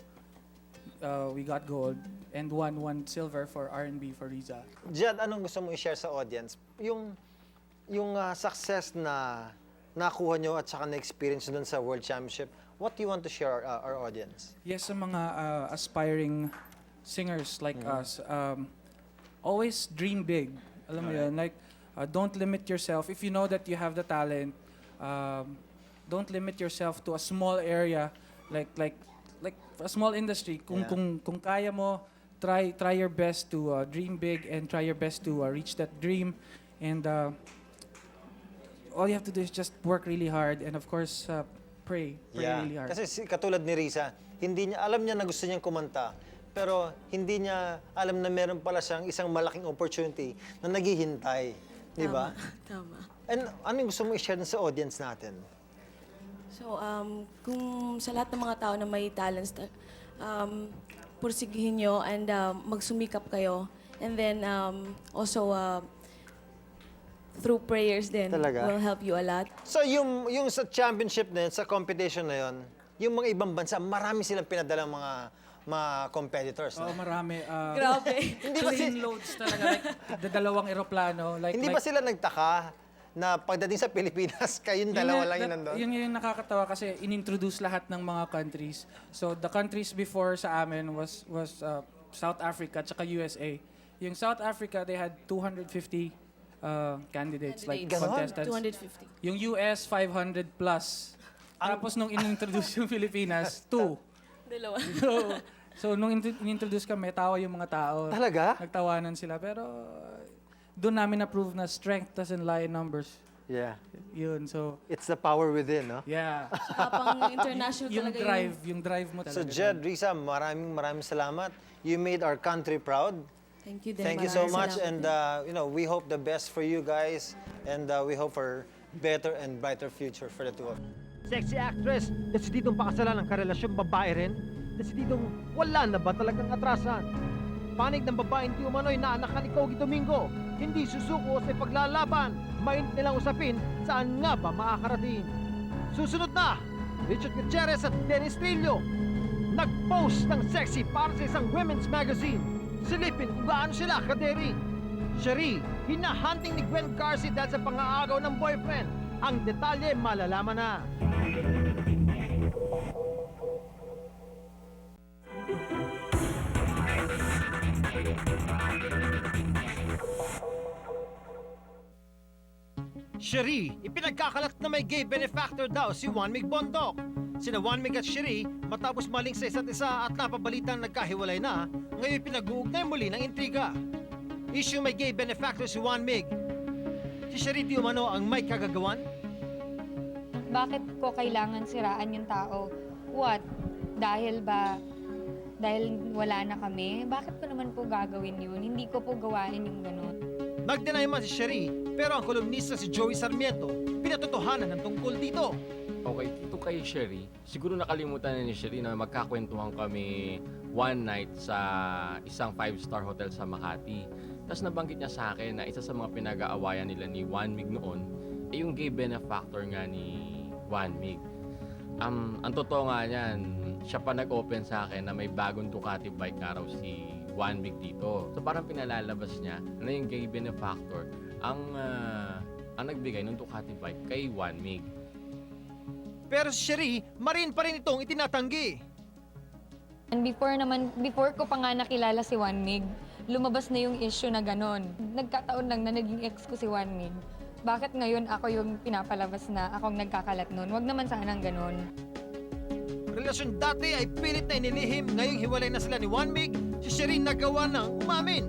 we got gold and 1 silver for R&B for Riza. Jed, anong gusto mo i-share sa audience? Yung success na nakuha nyo at saka na-experience doon sa World Championship, what do you want to share our audience? Yes, sa mga aspiring singers like us, always dream big. Alam mo yun, like, don't limit yourself. If you know that you have the talent, don't limit yourself to a small area, like a small industry. Kung kaya mo, try your best to dream big and try your best to reach that dream. And all you have to do is just work really hard and of course pray really hard. Kasi katulad ni Riza, alam niya na gusto niyang kumanta, pero hindi niya alam na meron pala siyang isang malaking opportunity na naghihintay. Di ba? Tama. And anong gusto mo i-share sa audience natin? So, kung sa lahat ng mga tao na may talents, pursigihin nyo and magsumikap kayo. And then, also, through prayers din Talaga? will help you a lot. So yung sa championship na yun, sa competition na yun, yung mga ibang bansa, marami silang pinadalang mga competitors. Oo, marami. Grabe. Hindi ba Plane loads talaga, like dalawang eroplano. Like, Hindi ba sila nagtaka na pagdating sa Pilipinas, kayong dalawa lang yun nandun? Yun yung nakakatawa kasi inintroduce lahat ng mga countries. So the countries before sa amin was South Africa at USA. Yung South Africa, they had 250 candidates, like contestants. 250. Yung US, 500 plus. Tapos nung inintroduce yung Pilipinas, 2. Dalawa. So nung inintroduce kami, tawa yung mga tao. Talaga? Nagtawanan sila. Pero doon namin na-prove na strength doesn't lie in numbers. Yeah. Yun, so... It's the power within, no? Yeah. Pang international yung talaga drive, yung drive mo talaga. So Jed, Riza, maraming salamat. You made our country proud. Thank you din. Thank you so Maraming much, salamat and we hope the best for you guys, and we hope for better and brighter future for the two of you. Sexy actress, desididong pakasalan ng karelasyong babae rin, desididong wala na ba talagang atrasan? Panig ng babaeng di umano'y naanakan ikaw Domingo, hindi susuko sa paglalaban, mainit nilang usapin, saan nga ba makakarating? Susunod na, Richard Gutierrez at Dennis Trillo, nag-post ng sexy para sa isang women's magazine. Silipin kung gaano sila kadering. Cherie, hinahunting ni Gwen Garcia dahil sa pang-aagaw ng boyfriend. Ang detalye malalaman na. Cherie, ipinagkakalat na may gay benefactor daw si Juan Mig Bondok. Sina Juan Mig at Cherie, matapos maling sa isa't isa at napabalitang nagkahiwalay na, ngayon pinag-uugnay muli ng intriga. Issue may gay benefactor si Juan Mig. Si Cherie di umano ang may kagagawan? Bakit ko kailangan siraan yung tao? What? Dahil ba dahil wala na kami. Bakit ko naman po gagawin yun? Hindi ko po gawain yung ganun. Nag-deny man si Sherry, pero ang kolumnista si Joey Sarmiento, pinatotohanan ng tungkol dito. Okay, dito kay Sherry, siguro nakalimutan na ni Sherry na magkakwentuhan kami one night sa isang 5-star hotel sa Makati. Tapos nabanggit niya sa akin na isa sa mga pinag-aawayan nila ni Juan Mig noon ay yung gay benefactor nga ni Juan Mig. Ang totoo nga niyan, siya pa nag-open sa akin na may bagong Ducati bike nga raw si Juan Mig dito. So parang pinalalabas niya na yung gay benefactor ang nagbigay ng Ducati bike kay Juan Mig. Pero si Sherry, Marine pa rin itong itinatanggi. And before ko pa nga nakilala si Juan Mig, lumabas na yung issue na ganon. Nagkataon lang na naging ex ko si Juan Mig. Bakit ngayon ako yung pinapalabas na akong nagkakalat nun? Huwag naman sanang ganon. Relasyon dati ay pilit na inilihim, ngayong hiwalay na sila ni Juan Mig, si Sherry nagawa ng umamin.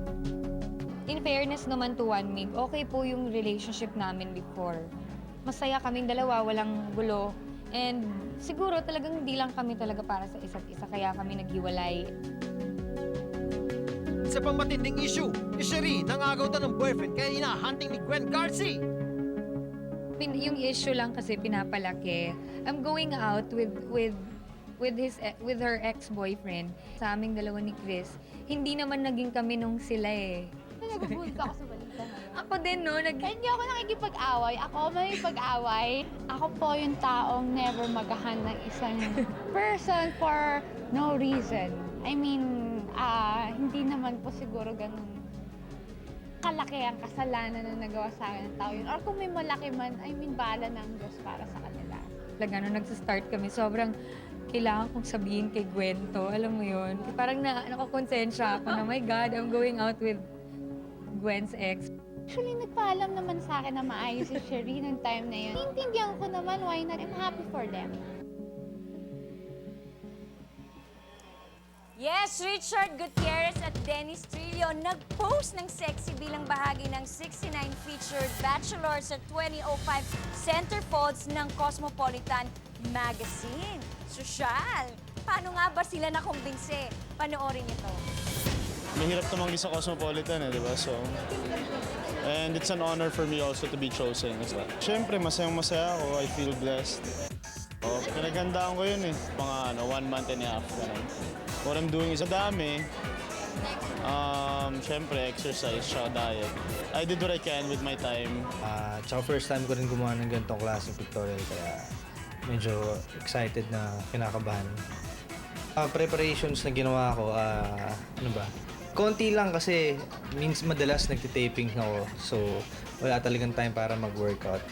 In fairness naman to Juan Mig, okay po yung relationship namin before. Masaya kaming dalawa, walang gulo. And siguro talagang hindi lang kami talaga para sa isa't isa, kaya kami naghiwalay. Sa pang matinding issue, si Sherry nangagaw daw ng boyfriend kaya hinahunting ni Gwen Garci. Yung issue lang kasi pinapalaki. I'm going out with her ex-boyfriend. Sa aming dalawa ni Chris, hindi naman naging kami nung sila eh. Nag-bulls ako sa balita. Ako din, no? Hindi ako nakikipag-away. Ako may pag-away. Ako po yung taong never maghahan ng isang person for no reason. I mean, hindi naman po siguro ganun kalaki ang kasalanan na nagawa sa akin ng tao yun. Or kung may malaki man, I mean, bala ng Diyos para sa kanila. Nung nagsa-start kami, sobrang kailangan kong sabihin kay Gwen to. Alam mo yun? Parang nakakonsensya ako na, my God, I'm going out with Gwen's ex. Actually, nagpaalam naman sa akin na maayos si Sherry ng time na yun. Naiintindihan ko naman, why not? I'm happy for them. Yes, Richard Gutierrez at Dennis Trillo nag-post ng sexy bilang bahagi ng 69 featured Bachelors at 2005 Centerfolds ng Cosmopolitan Magazine. Sosyal! Paano nga ba sila nakumbinse? Panoorin ito. Mahirap tumanggi sa Cosmopolitan di ba? So, and it's an honor for me also to be chosen as well. Siyempre, masayang-masaya ako. I feel blessed. Pinaghandaan ko yun mga 1 month and a half. What I'm doing is dami. Siyempre, exercise, diet. I did what I can with my time. Tsaka first time ko rin gumawa ng ganitong klaseng pictorial, kaya medyo excited na kinakabahan. Preparations na ginawa ko, konti lang kasi madalas nagtitaping ako, so wala talagang time para mag-workout.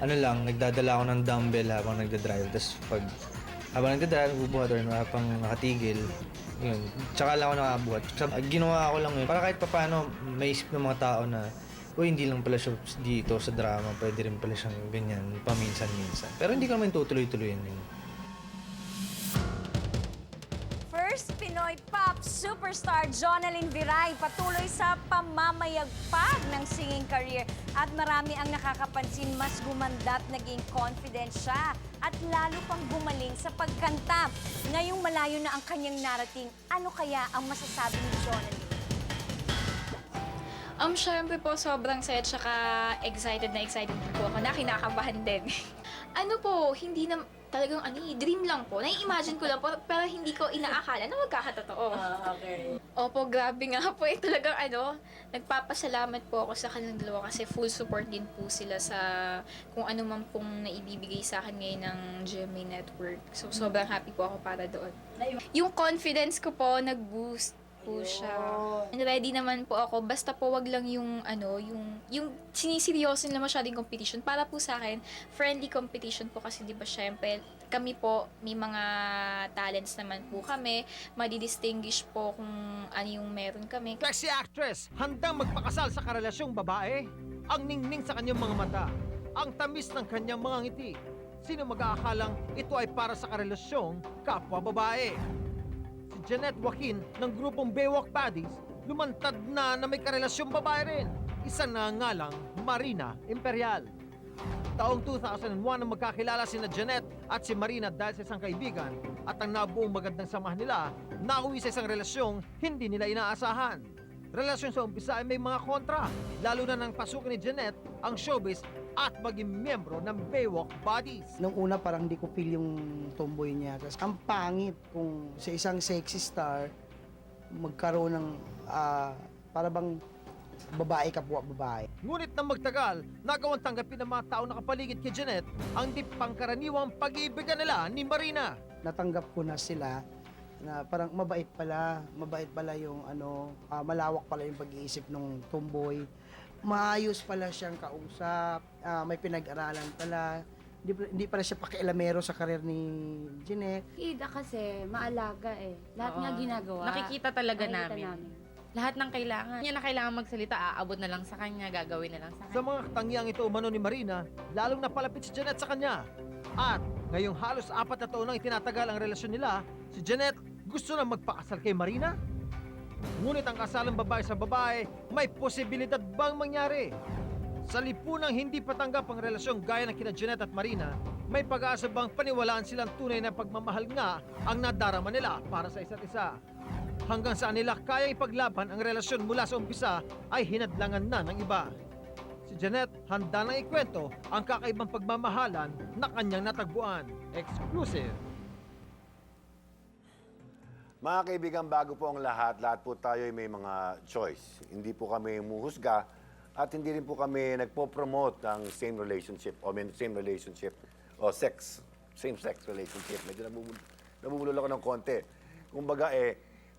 Nagdadala ako ng dumbbell habang nagdadrive, tapos habang nagdadrive, bubuhat or habang nakatigil, yun. Tsaka lang ako nakabuhat. Ginawa ko lang yun para kahit paano maisip ng mga tao na hindi lang pala siya dito sa drama, pwede rin pala siyang ganyan, paminsan-minsan. Pero hindi ko naman tutuloy-tuloy yun. First Pinoy pop superstar Jonalyn Viray patuloy sa pamamayagpag ng singing career at marami ang nakakapansin mas gumanda at naging confident siya at lalo pang gumaling sa pagkanta. Ngayong malayo na ang kanyang narating, ano kaya ang masasabi ni Jonalyn? Syempre po, sobrang saya tsaka excited po ako na kinakabahan din. Hindi na talagang dream lang po. Nai-imagine ko lang po, pero hindi ko inaakala na magkakatotoo. Okay. Opo, grabe nga po. Talagang nagpapasalamat po ako sa kanilang dalawa kasi full support din po sila sa kung ano man pong naibibigay sa akin ngayon ng GMA Network. So, sobrang happy po ako para doon. Yung confidence ko po, nag-boost po siya. And ready naman po ako. Basta po wag lang yung siniseryoso nila masyadong competition. Para po sa akin, friendly competition po kasi di ba syempre, kami po, may mga talents naman po kami. Madi-distinguish po kung ano yung meron kami. Sexy actress, handang magpakasal sa karelasyong babae. Ang ningning sa kanyang mga mata, ang tamis ng kanyang mga ngiti. Sino mag-aakalang ito ay para sa karelasyong kapwa babae? Jeanette Joaquin ng grupong Baywalk Buddies, lumantad na may karelasyong babae rin. Isa na ngalang Marina Imperial. Taong 2001 nang magkakilala sina Jeanette at si Marina dahil sa isang kaibigan at ang nabuong magandang samahan nila nauwi sa isang relasyong hindi nila inaasahan. Relasyon sa umpisa ay may mga kontra, lalo na nang pasukin ni Jeanette ang showbiz at maging miyembro ng Baywalk Buddies. Nung una parang hindi ko feel yung tomboy niya. Kasi ang pangit kung sa isang sexy star magkaroon ng para bang babae kapwa babae. Ngunit nang magtagal, nagawang tanggapin ng mga tao nakapaligid kay Jeanette ang di pangkaraniwang pag-iibigan nila ni Marina. Natanggap ko na sila na parang mabait pala yung malawak pala yung pag-iisip ng tomboy. Maayos pala siyang kausap, may pinag-aralan pala. Hindi pala siya pakialamero sa karir ni Jeanette. Ida kasi maalaga eh. Lahat Oo. nga ginagawa. Nakikita talaga Nakikita namin. Lahat ng kailangan. Niya na kailangan magsalita, aabot na lang sa kanya, gagawin na lang sa kanya. Sa mga katangiang ito umano ni Marina, lalong napalapit si Jeanette sa kanya. At ngayong halos 4 na taon nang itinatagal ang relasyon nila, si Jeanette gusto na magpakasal kay Marina. Ngunit ang kasalang babae sa babae, may posibilidad bang mangyari? Sa lipunang hindi patanggap ang relasyon gaya ng kina Jeanette at Marina, may pag-asa bang paniwalaan silang tunay na pagmamahal nga ang nadarama nila para sa isa't isa? Hanggang saan nila kaya ipaglaban ang relasyon mula sa umpisa ay hinadlangan na ng iba. Si Jeanette handa nang ikwento ang kakaibang pagmamahalan na kanyang natagpuan. Exclusive. Mga kaibigan, bago po ang lahat po tayo ay may mga choice. Hindi po kami muhusga at hindi rin po kami nagpo-promote ng same relationship o same-sex relationship. Medyo nabubulol ako ng konti. Kumbaga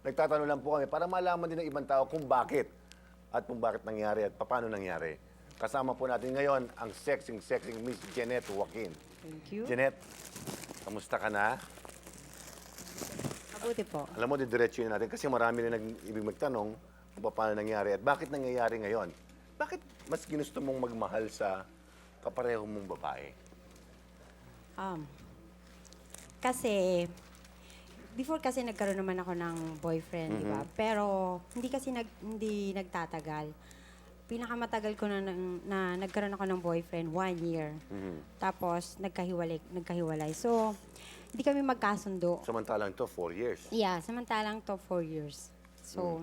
nagtatanong lang po kami para malaman din ng ibang tao kung bakit at kung bakit nangyari at paano nangyari. Kasama po natin ngayon ang sexing Miss Jeanette Joaquin. Thank you. Jeanette, kamusta ka na? Mabuti po. Alam mo, didiretso yun natin kasi marami rin ibig magtanong kung paano nangyari at bakit nangyayari ngayon. Bakit mas ginusto mong magmahal sa kapareho mong babae? Kasi, before kasi nagkaroon naman ako ng boyfriend, di ba? Pero hindi nagtatagal. Pinakamatagal ko na nagkaroon ako ng boyfriend, 1 year. Tapos, nagkahiwalay. So, hindi kami magkasundo. Samantalang to 4 years. Yeah, samantalang to 4 years. So,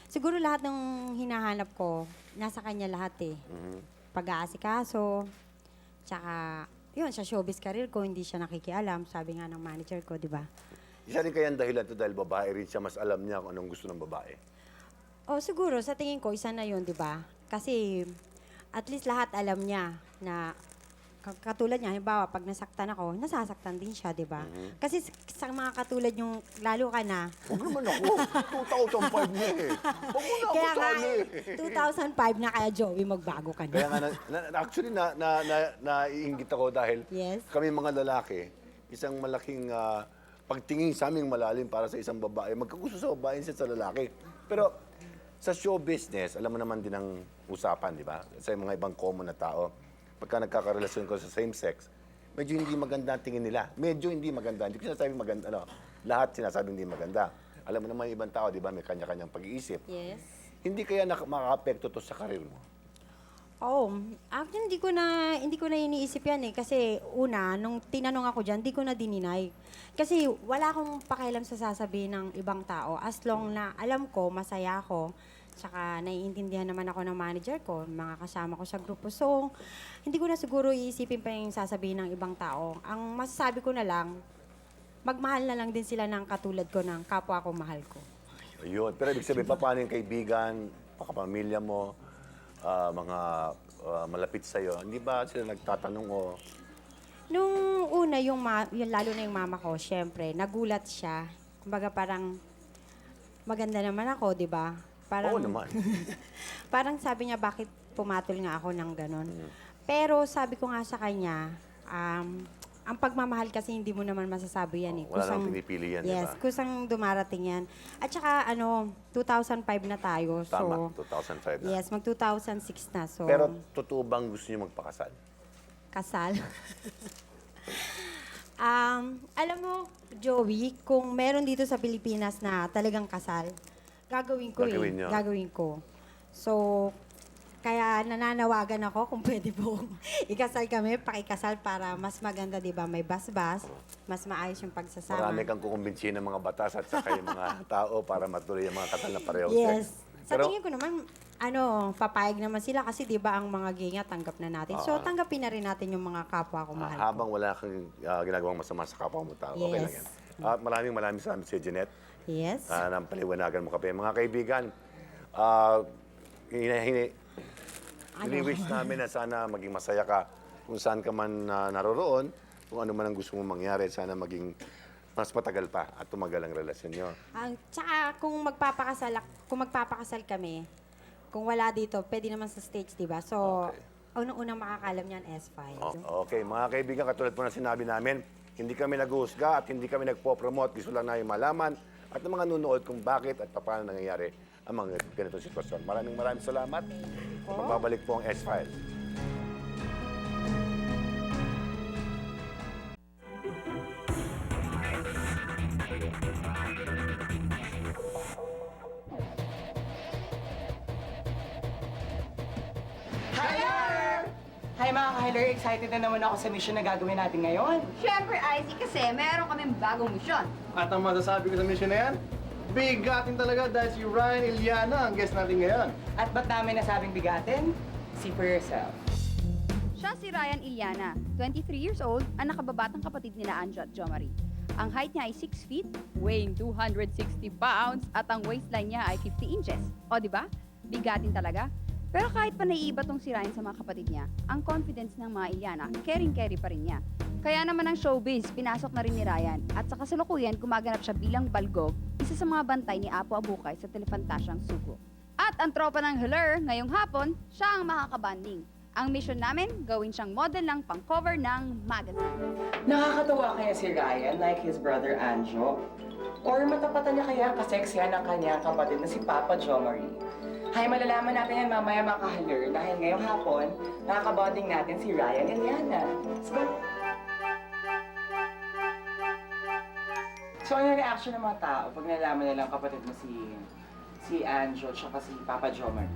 siguro lahat ng hinahanap ko, nasa kanya lahat eh. Pag-aasikaso, tsaka, yun, sa showbiz career ko, hindi siya nakikialam. Sabi nga ng manager ko, di ba? Isa rin kaya ang dahilan to dahil babae rin siya, mas alam niya kung anong gusto ng babae. Oh, siguro, sa tingin ko, isa na yun, di ba? Kasi, at least lahat alam niya na, katulad niya, halimbawa, pag nasaktan ako, nasasaktan din siya, di ba? Kasi sa mga katulad yung, lalo ka na. Huwag naman ako. 2005 na eh. Huwag mo na ako Kaya nga, tali. 2005 na kaya, Joey, magbago ka na. Kaya nga, actually, naiinggit ako dahil kami mga lalaki, isang malaking pagtingin sa aming malalim para sa isang babae. Magkagusto sa babae sa lalaki. Pero sa show business, alam mo naman din ang usapan, di ba? Sa mga ibang common na tao, pagka nagkakarelasyon ko sa same sex, medyo hindi maganda ang tingin nila. Medyo hindi maganda. Hindi ko sinasabi maganda. Lahat sinasabi hindi maganda. Alam mo naman yung ibang tao, di ba? May kanya-kanyang pag-iisip. Yes. Hindi kaya makaka-apekto to sa karir mo? Oh, actually, hindi ko na iniisip yan eh. Kasi una, nung tinanong ako dyan, hindi ko na dininay. Kasi wala akong pakialam sa sasabihin ng ibang tao. As long na alam ko, masaya ako, tsaka naiintindihan naman ako ng manager ko, mga kasama ko sa grupo. So, hindi ko na siguro iisipin pa yung sasabihin ng ibang tao. Ang masasabi ko na lang, magmahal na lang din sila ng katulad ko ng kapwa ko mahal ko. Ayun. Pero ibig sabihin, paano yung kaibigan, kapamilya mo, mga malapit sa'yo, hindi ba sila nagtatanong o? Nung una, lalo na yung mama ko, syempre, nagulat siya. Kumbaga parang, maganda naman ako, di ba? Parang, Oo naman. parang sabi niya, bakit pumatol nga ako ng ganon. Pero sabi ko nga sa kanya, ang pagmamahal kasi hindi mo naman masasabi yan eh. Wala namang pinipili yan, yes, di ba? kusang dumarating yan. At saka 2005 na tayo. Tama, So, 2005 na. yes, mag-2006 na. So, Pero totoo bang gusto niyo magpakasal? kasal. Alam mo, Joey, kung meron dito sa Pilipinas na talagang kasal, gagawin ko Gagawin niyo? Gagawin ko. So, Kaya nananawagan ako kung pwede po ikasal kami, pakikasal para mas maganda, di ba? May bas-bas, mas maayos yung pagsasama. Marami kang kukumbinsi ng mga batas at saka yung mga tao para matuloy yung mga kasal na pareho. Yes. Sa Pero, tingin ko naman, papayag naman sila kasi di ba ang mga gay nga tanggap na natin. So tanggapin na rin natin yung mga kapwa ko mahal ko. habang wala kang ginagawang masama sa kapwa mo tao, okay lang Yes. yan. At maraming salamat si Jeanette. Yes. Nang paliwanagan mo kami. Mga kaibigan, ini-wish namin na sana maging masaya ka kung saan ka man naroroon, kung ano man ang gusto mong mangyari, sana maging mas matagal pa at tumagal ang relasyon nyo. Tsaka kung magpapakasal kami, kung wala dito, pwede naman sa stage, di ba? So, unang-unang makakalam niyan, S5. Okay, mga kaibigan, katulad po na sinabi namin, hindi kami nag-uusga at hindi kami nagpo-promote. Gusto lang namin malaman at ng mga nunood kung bakit at paano nangyayari ang mga ganitong sitwasyon. Maraming salamat. Magbabalik po ang S-Files. Hi mga ka-Hiler! Excited na naman ako sa mission na gagawin natin ngayon. Siyempre, Icy, kasi meron kaming bagong misyon. At ang masasabi ko sa mission na yan, bigatin talaga dahil si Ryan Iliana ang guest natin ngayon. At ba't namin nasabing bigatin? See for yourself. Siya si Ryan Iliana, 23 years old, ang nakababatang kapatid nila Anjo at Jo Marie. Ang height niya ay 6 feet, weighing 260 pounds, at ang waistline niya ay 50 inches. O, di ba? Bigatin talaga. Pero kahit pa naiiba tong si Ryan sa mga kapatid niya, ang confidence ng mga Iliana, caring-carry pa rin niya. Kaya naman ang showbiz, pinasok na rin ni Ryan. At sa kasalukuyan, gumaganap siya bilang balgog, isa sa mga bantay ni Apo Abukay sa Telefantasyang Sugo. At ang tropa ng Hiler, ngayong hapon, siya ang makakabanding. Ang mission namin, gawin siyang model ng pang-cover ng magazine. Nakakatawa kaya si Ryan like his brother Anjo? Or matapatan niya kaya kaseksihan ng kanyang kapatid na si Papa Jo Marie? Hay, malalaman natin yan mamaya mga ka-Hiler dahil ngayong hapon, nakakabonding natin si Ryan and Yana. Let's go! So, ano yung reaction ng mga tao pag nalaman nilang kapatid mo si Anjo at si Papa Jo Marie?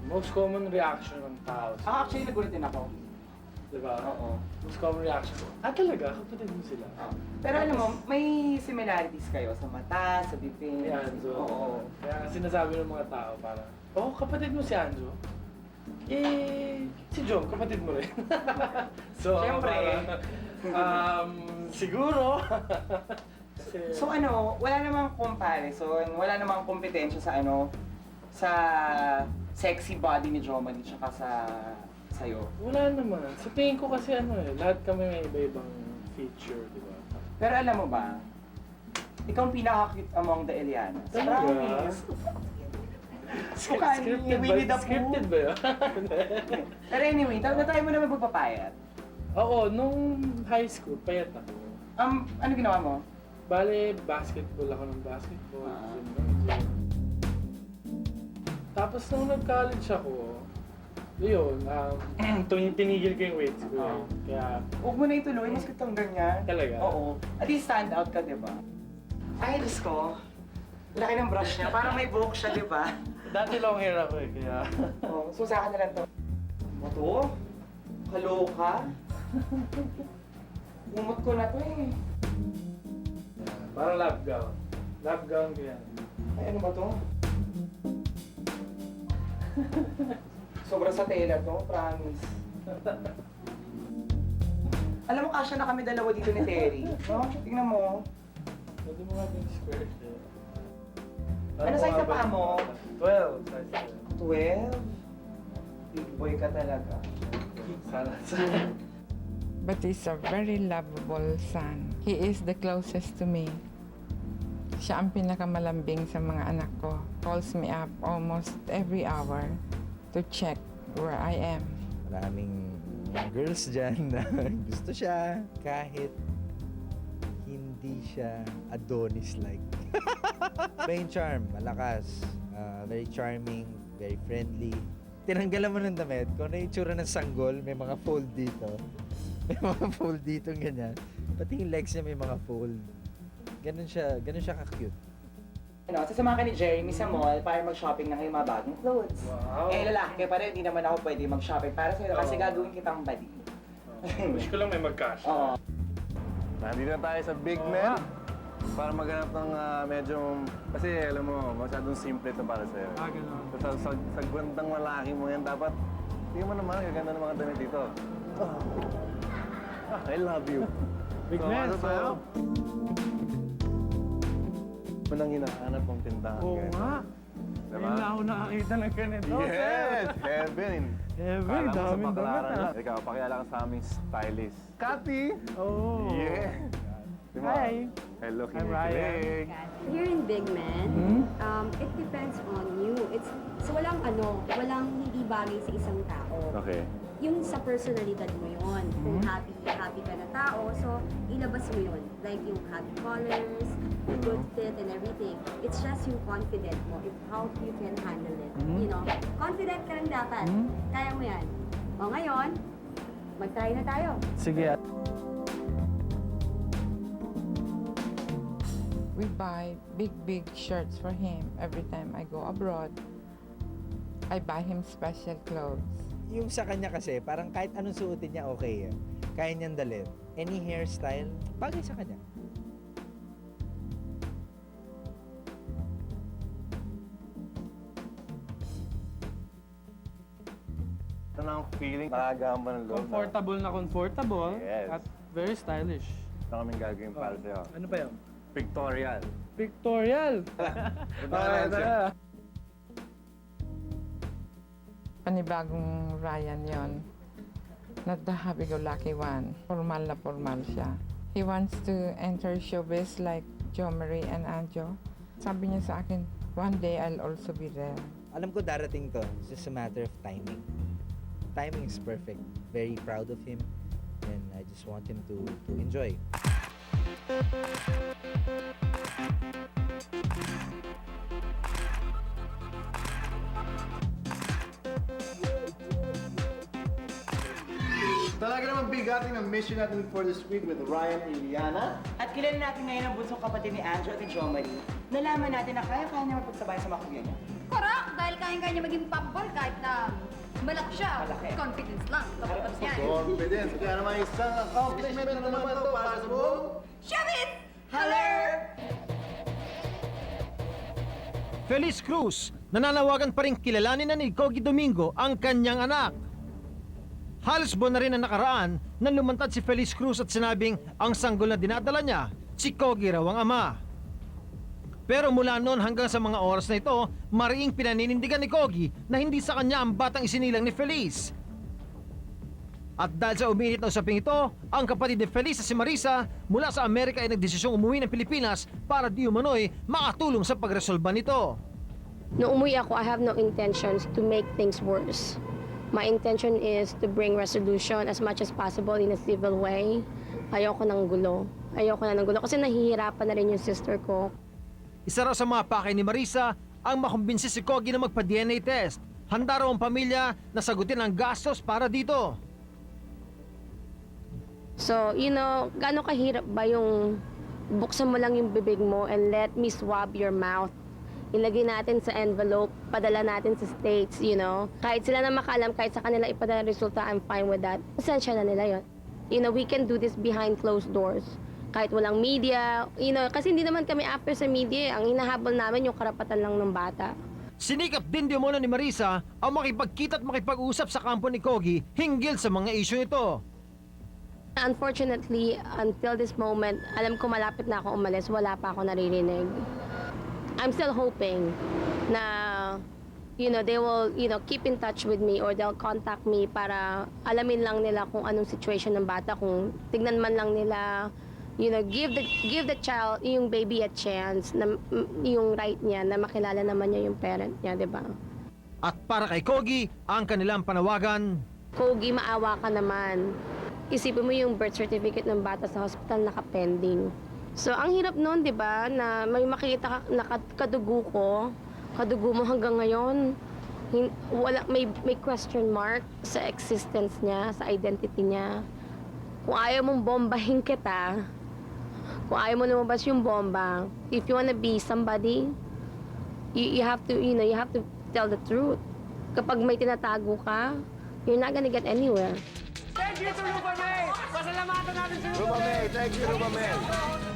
Most common reaction ng tao. Actually, nagulat din ako. Diba? Oo. Most common reaction. Talaga? Kapatid mo sila? Pero alam mo, may similarities kayo sa mata, sa bibig. Si Anjo. Oo. Kaya sinasabi ng mga tao parang, kapatid mo si Anjo? Si John, kapatid mo rin. So, Siyempre. Siguro. So wala namang comparison, wala namang kompetensya sa sa sexy body ni Jo Marie tsaka sa'yo. Wala naman. Sa tingin ko kasi lahat kami may iba-ibang feature, di ba? Pero alam mo ba, ikaw ang pinaka-cute among the Elianas. Promise. Scripted ba yun? Pero anyway, na-try mo naman magpapayat. Oo, nung high school, payat ako. Ano ginawa mo? Bale, basketball ako ng basketball. Tapos nung nag-college ako, yun, tinigil ko yung weights ko. Kaya, Huwag mo na ituloy, mas kitang ganyan. Talaga? Oo. At least stand out ka, di ba? Ay, Diyos ko. Laki ng brush niya. Parang may buhok siya, di ba? dati long hair ako kaya... Oo, susa ka na lang to. Mato? Kaloka? Umot ko na to eh. Parang lab gown. Lab gown ko yan. Ay, ano ba to? Sobra sa tela to, promise. Alam mo, kasya na kami dalawa dito ni Terry. No? Tingnan mo. Pwede mo nga yung square. Ano size na paa mo? 12. Size 12? Big boy ka talaga. Sana. But he's a very lovable son. He is the closest to me. Siya ang pinakamalambing sa mga anak ko. Calls me up almost every hour to check where I am. Maraming mga girls dyan na gusto siya kahit hindi siya Adonis-like. Main charm, malakas, very charming, very friendly. Tinanggalan mo ng damit, kung ano yung tsura ng sanggol, may mga fold dito. May mga fold dito, ganyan. Pati yung legs niya may mga fold. Ganun siya ka-cute. Sasama ka ni Jeremy sa mall para mag-shopping ng iyong mga bagong clothes. Wow. Lalaki ka pa rin, hindi naman ako pwede mag-shopping para sa'yo kasi gagawin kitang buddy. Wish ko lang may mag-cash. Oo. Nandito na tayo sa Big Men para maghanap ng medyo... Kasi alam mo, masyadong simple ito para sa'yo. Gano'n. Sa gwandang lalaki mo yan, dapat... Tingnan mo naman, gaganda ng mga damit dito. I love you. Big Men, ano tayo? Unang hinahanap kong tindahan Oo ganito. nga. Diba? Ngayon na ako nakakita ng ganito, Yes! Heaven! Heaven, Kala mo sa daming Baclaran damit, lang. Ikaw, pakilala ka sa aming stylist. Kati! Oh. Yeah! Diba? Hi. Hello, I'm Ryan. kinikilig. Here in Big Man, it depends on you. So walang hindi bagay sa isang tao. Okay. Yung sa personalidad mo yun. Kung happy ka na tao, so ilabas mo yun. Like yung happy colors, the good fit and everything. It's just yung confident mo, if how you can handle it. You know, confident ka lang dapat. Kaya mo yan. O ngayon, mag-try na tayo. Sige. We buy big shirts for him every time I go abroad. I buy him special clothes. Yung sa kanya kasi, parang kahit anong suotin niya, okay yan. Kaya niyang dalhin. Any hairstyle, bagay sa kanya. Ito na ang feeling, nakagamba ng loob. Comfortable na comfortable. Yes. At very stylish. Ito kaming gagawin para sa'yo. Ano ba yun? Pictorial. Pictorial. Okay, tara. Panibagong Ryan yon. Not the happy-go-lucky one. Formal na formal siya. He wants to enter showbiz like Jo Marie and Anjo. Sabi niya sa akin, one day I'll also be there. Alam ko darating to. It's just a matter of timing. Timing is perfect. Very proud of him. And I just want him to enjoy. Talaga naman bigating ang mission natin for this week with Ryan Iliana. At kilala natin ngayon ang bunsong kapatid ni Anjo at ni Jo Marie. Nalaman natin na kaya niya mapagsabay sa mga kuya niya. Correct! Dahil kaya-kaya niya maging popball kahit na malaki siya. Malaki. Confidence lang. Tapos yan. Confidence. Kaya naman isang accomplishment na naman ito para sa buong Showbiz! Hello! Feliz Cruz, nananawagan pa rin kilalanin na ni Kogi Domingo ang kanyang anak. Halos buwan na rin ang nakaraan nang lumantad si Feliz Cruz at sinabing ang sanggol na dinadala niya, si Kogi raw ang ama. Pero mula noon hanggang sa mga oras na ito, mariing pinaninindigan ni Kogi na hindi sa kanya ang batang isinilang ni Feliz. At dahil sa uminit na usaping ito, ang kapatid ni Feliz na si Marisa mula sa Amerika ay nagdesisyong umuwi ng Pilipinas para di umano'y makatulong sa pagresolba nito. Nung umuwi ako, I have no intentions to make things worse. My intention is to bring resolution as much as possible in a civil way. Ayoko ng gulo. Ayoko na ng gulo kasi nahihirapan na rin yung sister ko. Isa raw sa mga pakay ni Marisa ang makumbinsi si Kogi na magpa-DNA test. Handa raw ang pamilya na sagutin ang gastos para dito. So, gaano kahirap ba yung buksan mo lang yung bibig mo and let me swab your mouth. Ilagay natin sa envelope, padala natin sa States, Kahit sila na makaalam, kahit sa kanila ipadala resulta, I'm fine with that. Pasensya na nila yun. We can do this behind closed doors. Kahit walang media, kasi hindi naman kami after sa media. Ang hinahabol namin yung karapatan lang ng bata. Sinikap din di umano ni Marisa ang makipagkita at makipag-usap sa kampo ni Kogi hinggil sa mga isyong ito. Unfortunately, until this moment, alam ko malapit na ako umalis, wala pa ako naririnig. I'm still hoping na, they will, keep in touch with me or they'll contact me para alamin lang nila kung anong situation ng bata, kung tignan man lang nila, give the child, yung baby a chance, na, yung right niya, na makilala naman niya yung parent niya, di ba? At para kay Kogi, ang kanilang panawagan, Kogi, maawa ka naman. Isipin mo yung birth certificate ng bata sa hospital nakapending. So, ang hirap nun, di ba, na may makikita ka na kadugo mo hanggang ngayon, may question mark sa existence niya, sa identity niya. Kung ayaw mong bombahin kita, kung ayaw mo lumabas yung bomba, if you wanna be somebody, you have to, you know, you have to tell the truth. Kapag may tinatago ka, you're not gonna get anywhere. Thank you to Ruba May! Pasalamatan natin si Ruba May, thank you, Ruba May.